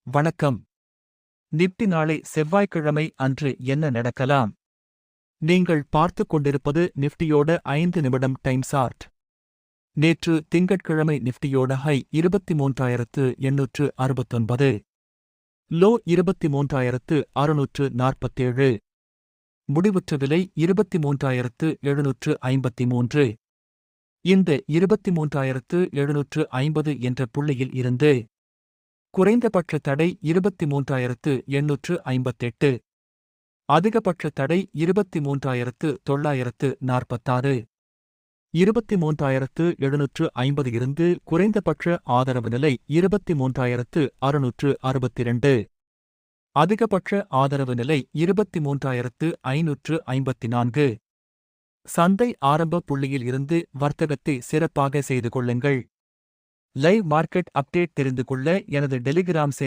வணக்கம். நிப்டி நாளை செவ்வாய்க்கிழமை அன்று என்ன நடக்கலாம்? நீங்கள் பார்த்துக் கொண்டிருப்பது நிப்டியோட 5 நிமிடம் டைம் சார்ட். நேற்று திங்கட்கிழமை நிப்டியோட ஹை 23,869. லோ 23,647. முடிவுற்ற விலை 23,753. இந்த 23,750 என்ற புள்ளியில் இருந்து குறைந்தபட்ச தடை 23,858. அதிகபட்ச தடை 23,946. 23,750 இருந்து குறைந்தபட்ச ஆதரவு நிலை 23,662. அதிகபட்ச ஆதரவு நிலை 23,554. சந்தை ஆரம்ப புள்ளியில் இருந்து வர்த்தகத்தை சிறப்பாக செய்து கொள்ளுங்கள். லைவ் மார்க்கெட் அப்டேட் தெரிந்து கொள்ள எனது டெலிகிராம் சேனல்